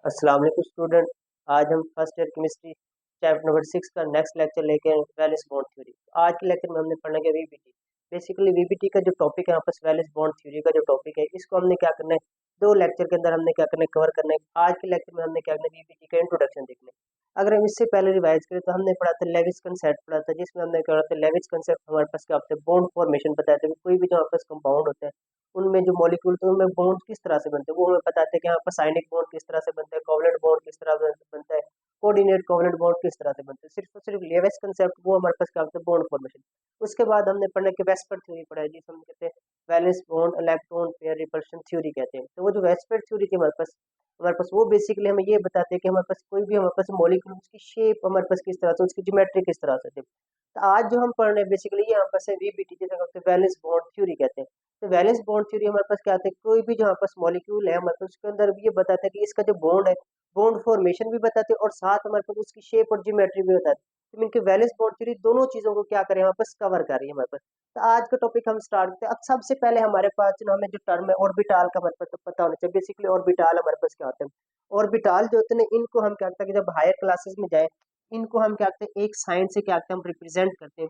अस्सलाम वालेकुम स्टूडेंट। आज हम first year chemistry chapter number 6 का नेक्स्ट लेक्चर लेके आए वैलेंस बॉन्ड थ्योरी। आज के लेक्चर में हमने पढ़ना है वीबीटी। बेसिकली वीबीटी का जो टॉपिक है, आपस वैलेंस बॉन्ड थ्योरी का जो टॉपिक है, इसको हमने क्या करना है, दो लेक्चर के अंदर हमने क्या करना है, कवर करना है। आज के लेक्चर में हमने क्या करना है, वीबीटी का इंट्रोडक्शन देखना है। अगर हम इससे पहले रिवाइज करें तो हमने पढ़ा था लेविस कंसेप्ट पढ़ा था, जिसमें हमने क्या पढ़ा था, लेविस कंसेप्ट हमारे पास क्या होता है, बॉन्ड फॉर्मेशन बताते हैं। कोई भी जो आपस कंपाउंड होता है उनमें जो मॉलिक्यूल तो उनमें बॉन्ड किस तरह से बनते हैं वो हमें बताते हैं कि यहाँ पर साइनिक बॉन्ड किस तरह से बनता है, कोवलेंट बॉन्ड किस तरह से बनता है, कोऑर्डिनेट कोवलेंट बॉन्ड किस तरह से बनते हैं। सिर्फ और सिर्फ लेवेस कंसेप्ट वो हमारे पास क्या होता है, बॉन्ड फॉर्मेशन। उसके बाद हमने पढ़ना कि वेस्पर थ्योरी पढ़ा है, जिसे हम कहते हैं valence bond electron pair repulsion theory कहते हैं। तो वो जो वेस्पर थ्योरी थी हमारे पास वो बेसिकली हमें ये बताते हैं कि हमारे पास कोई भी हमारे पास मॉलिक्यूल उसकी शेप हमारे पास किस तरह से, उसकी ज्योमेट्री किस तरह से थी। तो आज जो हम पढ़ रहे हैं बेसिकली ये हमारे पास है वीबीटी, जिसे कहते हैं वैलेंस बॉन्ड थ्योरी कहते हैं। तो वैलेंस बॉन्ड थ्योरी हमारे पास क्या आता है, कोई भी जो हमारे पास मॉलिक्यूल है हमारे पास उसके अंदर भी ये बताता है कि इसका जो बॉन्ड है, बॉन्ड फॉर्मेशन भी बताते हैं और साथ हमारे पास उसकी शेप और ज्योमेट्री भी बताते हैं। तो इनके वैलेंस बॉन्ड थ्योरी दोनों चीजों को क्या करें, हमारे पास कवर कर रही है हमारे पास। तो आज का टॉपिक हम स्टार्ट करते हैं। अब सबसे पहले हमारे पास जो हमें जो टर्म है ऑर्बिटाल का हमारे पास पता होना चाहिए। बेसिकली ऑर्बिटाल हमारे पास क्या होता है, ऑर्बिटाल जो होते हैं इनको हम क्या करते हैं कि जब हायर क्लासेस में जाए इनको हम क्या करते हैं, एक साइन से क्या करते हैं, हम रिप्रेजेंट करते हैं।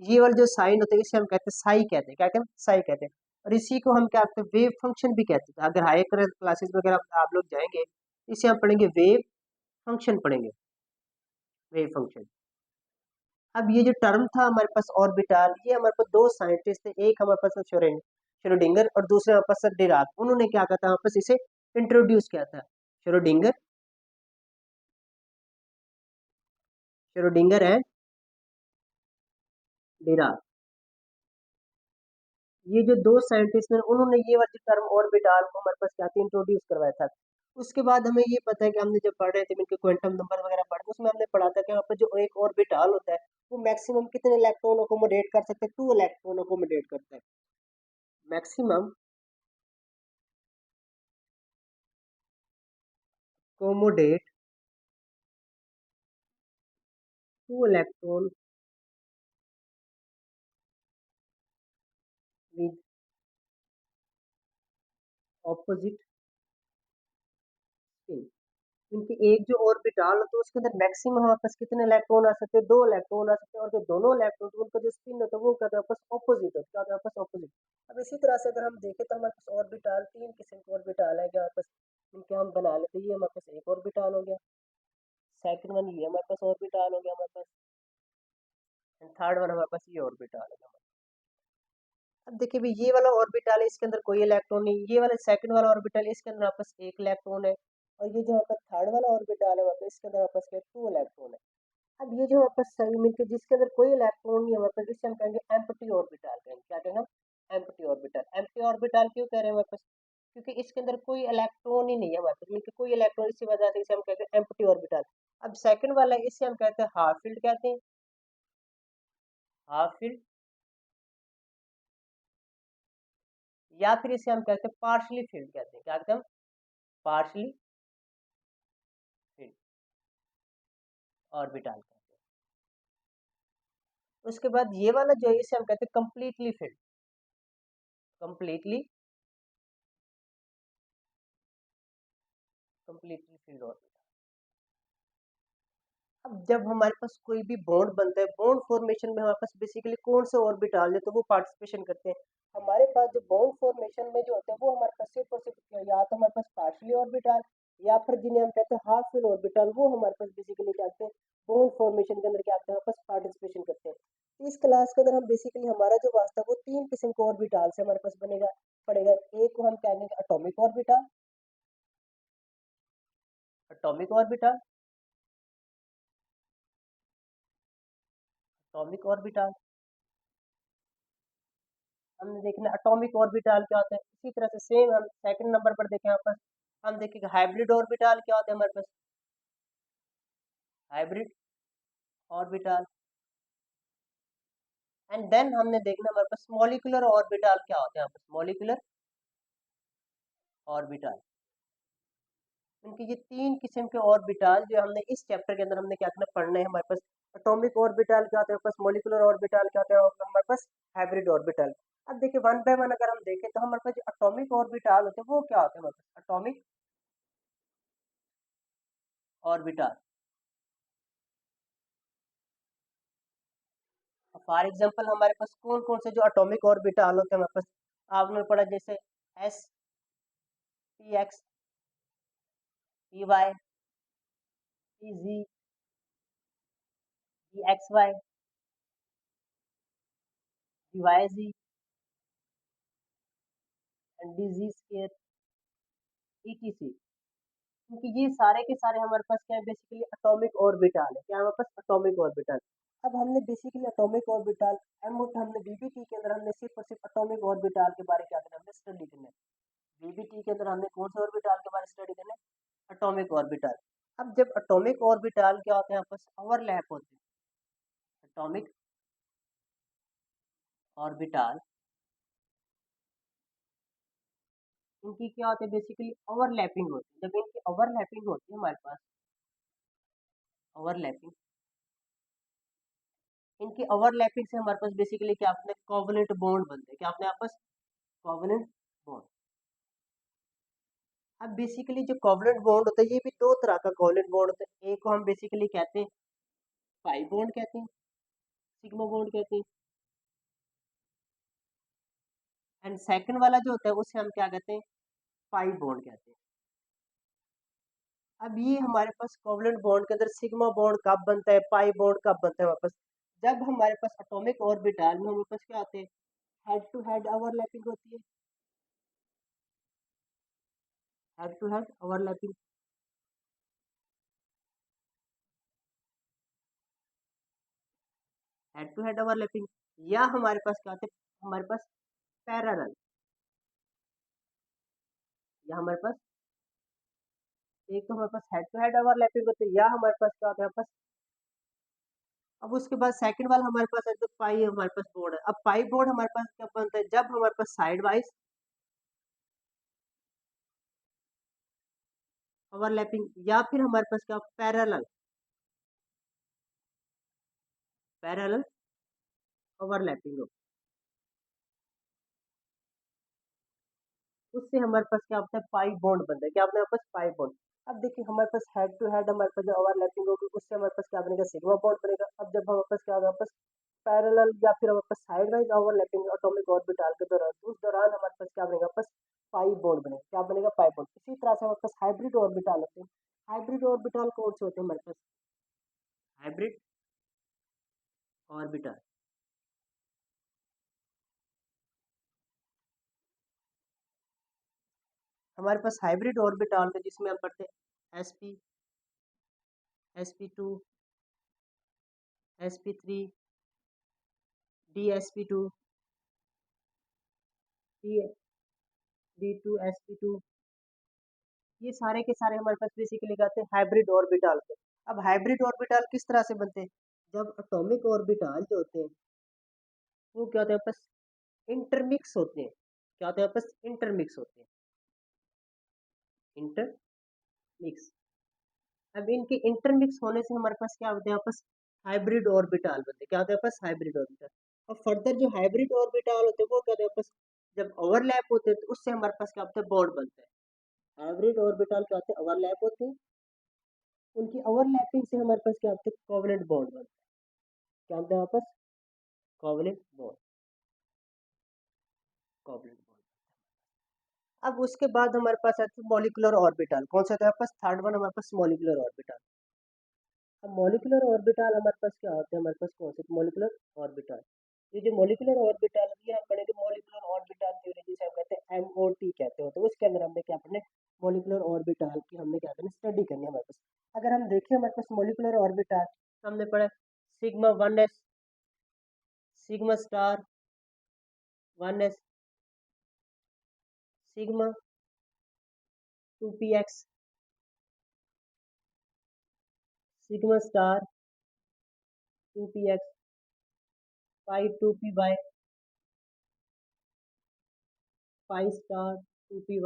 ये वाला जो साइन होता है इसे हम कहते हैं साई कहते हैं, क्या कहते हैं, साई कहते हैं। और इसी को हम क्या कहते हैं, वेव फंक्शन भी कहते हैं। अगर हायर क्लासेस वगैरह आप लोग जाएंगे इसे हम पढ़ेंगे वेव फंक्शन पढ़ेंगे, वेव फंक्शन। अब ये जो टर्म था हमारे पास ऑर्बिटाल, ये हमारे पास दो साइंटिस्ट थे, एक हमारे पास श्रोडिंगर और दूसरे हमारे पास डिराक। उन्होंने क्या कहा था, हमारे पास इसे इंट्रोड्यूस किया था। श्रोडिंगर श्रोडिंगर एंड डिराक, ये जो दो साइंटिस्ट हैं उन्होंने ये वाली टर्म ऑर्बिटाल को हमारे पास क्या था, इंट्रोड्यूस करवाया था। उसके बाद हमें ये पता है कि हमने जब पढ़ रहे थे इनके क्वांटम नंबर वगैरह पढ़ उसमें हमने पढ़ा था कि यहाँ पर जो एक ऑर्बिटाल होता है वो मैक्सिमम कितने इलेक्ट्रॉन अकोमोडेट कर सकते हैं, 2 इलेक्ट्रॉन अकोमोडेट करता है maximum, accommodate 2 electron with opposite spin. क्योंकि एक जो ऑर्बिटल होता है उसके अंदर मैक्सिमम हमारे पास कितने इलेक्ट्रॉन आ सकते हैं, 2 इलेक्ट्रॉन आ सकते हैं। और जो दोनों इलेक्ट्रॉन उनका जो स्पिन होता है वो क्या होता है, आपस ऑपोजिट होता है, क्या होता है, आपस ऑपोजिट। अब इसी तरह से अगर हम देखें तो हमारे पास ऑर्बिटल 3 किस्म के ऑर्बिटल है, क्या आपस इनके हम बना लेते हैं। ये हमारे पास एक ऑर्बिटल हो गया, सेकंड वन ये हमारे पास ऑर्बिटल हो गया हमारे पास, एंड थर्ड वन हमारे पास ये ऑर्बिटल हो गया। अब देखिए भी ये वाला ऑर्बिटल है इसके अंदर कोई इलेक्ट्रॉन नहीं, ये वाला सेकंड वाला ऑर्बिटल इसके अंदर आपस एक इलेक्ट्रॉन है। और ये जो आपका थर्ड वाला ऑर्बिटल है वापस इसके अंदर आपस के 2 इलेक्ट्रॉन है। अब ये जो आपस सही मिलकर जिसके अंदर कोई इलेक्ट्रॉन नहीं है वापस इसे हम कहेंगे एम्प्टी ऑर्बिटल कहेंगे। क्या कहेंगे हम, एम्प्टी ऑर्बिटल। एम्प्टी ऑर्बिटल क्यों कह रहे हैं वापस, क्योंकि इसके अंदर कोई इलेक्ट्रॉन ही नहीं है वापस मिलकर कोई इलेक्ट्रॉन, इसी वजह से इसे हम कहते हैं एम्प्टी ऑर्बिटल। अब सेकंड वाला है इसे हम कहते हैं हाफ फील्ड कहते हैं, हाफ फील्ड, या फिर इसे हम कहते हैं पार्शली फील्ड कहते हैं। क्या कहते हैं हम, पार्शली फील्ड ऑर्बिटल कहते हैं। उसके बाद ये वाला जो है इसे हम कहते हैं completely field, completely completely filled orbital. अब जब हमारे पास कोई भी बॉन्ड बनता है, बॉन्ड फॉर्मेशन में हमारे पास बेसिकली कौन से ऑर्बिटल है तो वो पार्टिसिपेशन करते हैं। हमारे पास जो बॉन्ड फॉर्मेशन में जो होते हैं वो हमारे पास सिर्फ और सिर्फ या तो हमारे पास पार्शियली ऑर्बिटल या फिर जिन्हें हम कहते हैं हाफ फुल ऑर्बिटल, वो हमारे पास बेसिकली क्या करते हैं, बॉन्ड फॉर्मेशन के अंदर क्या करते हैं, हमारे पास पार्टिसिपेशन करते हैं। तो इस क्लास के अंदर हम बेसिकली हमारा जो वास्ता है वो 3 किस्म के ऑर्बिटल से हमारे पास बनेगा पड़ेगा। एक को हम कहेंगे atomic orbital, atomic orbital, atomic orbital. हमने देखना एटॉमिक ऑर्बिटल क्या होता है। इसी तरह से सेम हम सेकंड नंबर पर देखें यहाँ पर, हम देखेंगे हाइब्रिड ऑर्बिटल क्या होता है हमारे पास, हाइब्रिड ऑर्बिटल। एंड देन हमने देखना हमारे पास मॉलिक्यूलर ऑर्बिटल क्या होते हैं, यहाँ पर मॉलिक्यूलर ऑर्बिटल। इनकी ये 3 किस्म के ऑर्बिटल जो हमने इस चैप्टर के अंदर हमने क्या करना पढ़ना है। हमारे पास एटॉमिक ऑर्बिटल क्या होता है, हमारे पास मॉलिक्यूलर ऑर्बिटल क्या होता है, और हमारे पास हाइब्रिड ऑर्बिटल। अब देखिए वन बाय वन अगर हम देखें तो हमारे पास जो एटॉमिक ऑर्बिटल होते हैं वो क्या होते हैं, हमारे पास एटॉमिक ऑर्बिटल। फॉर एग्जांपल हमारे पास कौन कौन से जो एटॉमिक ऑर्बिटल होते हैं हमारे पास, आपने पढ़ा जैसे s, p x, p y, p z, d x y, d y z and d z square, ETC. क्योंकि ये सारे के सारे हमारे पास क्या है, बेसिकली एटॉमिक ऑर्बिटल है। क्या है हमारे पास, एटॉमिक ऑर्बिटल। अब हमने बेसिकली एटॉमिक ऑर्बिटल एम, हमने बीबीटी के अंदर हमने सिर्फ और सिर्फ एटॉमिक ऑर्बिटल के बारे क्या करना है, हमने स्टडी करना है। बीबीटी के अंदर हमने कौन से ऑर्बिटल के बारे में स्टडी करना है, एटॉमिक ऑर्बिटल। अब जब एटॉमिक ऑर्बिटल क्या होते हैं, आपस ओवरलैप होते हैं, एटॉमिक ऑर्बिटल इनकी क्या होती है, बेसिकली ओवरलैपिंग होती है। जब इनकी ओवरलैपिंग होती है हमारे पास, ओवरलैपिंग, इनकी ओवरलैपिंग से हमारे पास बेसिकली क्या अपने कोवलेंट बॉन्ड बनते हैं। क्या अपने आपस कोवलेंट बॉन्ड। अब बेसिकली जो कोवलेंट बॉन्ड होता है, ये भी दो तरह का कोवलेंट बॉन्ड होता है। एक को हम बेसिकली कहते हैं पाई बॉन्ड कहते हैं, सिग्मा बॉन्ड कहते हैं, एंड सेकंड वाला जो होता है उसे हम क्या कहते हैं, पाई बॉन्ड कहते हैं। अब ये हमारे पास कोवलेंट बॉन्ड के अंदर सिग्मा बॉन्ड कब बनता है, पाई बॉन्ड कब बनता है वापस, जब हमारे पास एटॉमिक ऑर्बिटल में हमारे पास क्या होते हैं, हेड टू हेड ओवरलैपिंग होती है, head to head overlapping, head to head overlapping, या हमारे पास क्या होते हैं, हमारे पास पैरेलल, या हमारे पास एक तो हमारे पास हेड टू हेड ओवरलैपिंग होती है, या हमारे पास क्या होता है, हमारे पास अब उसके बाद सेकंड वाला हमारे पास है तो पाई हमारे पास बोर्ड है। अब पाई बोर्ड हमारे पास कब बनता है, जब हमारे पास साइड वाइज ओवरलैपिंग, या फिर हमारे पास क्या पैरेलल, पैरेलल ओवरलैपिंग हो, उससे हमारे पास क्या होता है, पाई बॉन्ड बनता है। क्या अपने पास पाई बॉन्ड। अब देखिए हमारे पास हेड टू हेड हमारे पास जो ओवरलैपिंग होगी उससे हमारे पास क्या बनेगा, सिग्मा बॉन्ड बनेगा। अब जब हमारे पास क्या होगा, हमारे पास पैरेलल या फिर हमारे पास side wise overlapping atomic orbital के दौरान, तो उस दौरान हमारे पास क्या बनेगा, पास पाई बॉन्ड बनेगा। क्या बनेगा, पाई बॉन्ड। इसी तरह से हमारे पास हाइब्रिड ऑर्बिटल होते हैं। हाइब्रिड ऑर्बिटल कौन से होते हैं हमारे पास, हाइब्रिड ऑर्बिटल, हमारे पास हाइब्रिड ऑर्बिटल है जिसमें हम पढ़ते हैं sp, sp2, sp3, dsp2, d2, sp2, ये सारे के सारे हमारे पास बेसिकली कहते हैं हाइब्रिड ऑर्बिटल के। अब हाइब्रिड ऑर्बिटल किस तरह से बनते हैं, जब एटॉमिक ऑर्बिटल जो होते हैं वो क्या होते हैं, आपस इंटरमिक्स होते हैं। क्या होते हैं, आपस इंटरमिक्स होते हैं, इंटरमिक्स। अब इनके इंटरमिक्स होने से हमारे पास क्या होते हैं, आपस हाइब्रिड ऑर्बिटल बनते हैं। क्या होते हैं, आपस हाइब्रिड ऑर्बिटल। और फर्दर जो हाइब्रिड ऑर्बिटल होते हैं वो क्या होते हैं, आपस जब ओवरलैप होते हैं तो उससे हमारे पास क्या होता है, बॉन्ड बनता है। हाइब्रिड ऑर्बिटल क्या होते हैं, ओवरलैप होते हैं, उनकी ओवरलैपिंग से हमारे पास क्या होता है, कोवलेंट बॉन्ड बनता है। क्या होता है आपस, कोवलेंट बॉन्ड, कोवलेंट बॉन्ड। अब उसके बाद हमारे पास आता है मॉलिक्यूलर ऑर्बिटल। कौन सा था आपस, थर्ड वन हमारे पास मॉलिक्यूलर ऑर्बिटल। अब मॉलिक्यूलर ऑर्बिटल हमारे पास क्या होते हैं, हमारे पास कौन से मॉलिक्यूलर ऑर्बिटल, ये जो मॉलिक्यूलर ऑर्बिटल ये हम पढ़ेंगे मॉलिक्यूलर ऑर्बिटल थ्योरी, जिसे हम कहते हैं एमओटी कहते हो। तो उसके अंदर हमने क्या पढ़ने, मॉलिक्यूलर ऑर्बिटल की हमने क्या करना, स्टडी करनी है हमारे पास। अगर हम देखें हमारे पास मॉलिक्यूलर ऑर्बिटल, तो हमने पढ़ा sigma 1s, sigma star 1s, sigma 2px, sigma star 2px, पाई 2py, pi star 2py,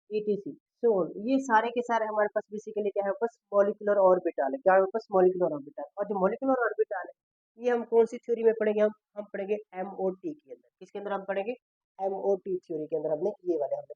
etc। सो ये सारे के सारे हमारे पास बेसिकली क्या है, बस मॉलिक्यूलर ऑर्बिटल है। क्या है, बस मॉलिक्यूलर ऑर्बिटल। और जो मॉलिक्यूलर ऑर्बिटल है ये हम कौन सी थ्योरी में पढ़ेंगे, हम पढ़ेंगे एमओटी के अंदर। किसके अंदर हम पढ़ेंगे, एमओटी थ्योरी के अंदर हमने ये वाले हमने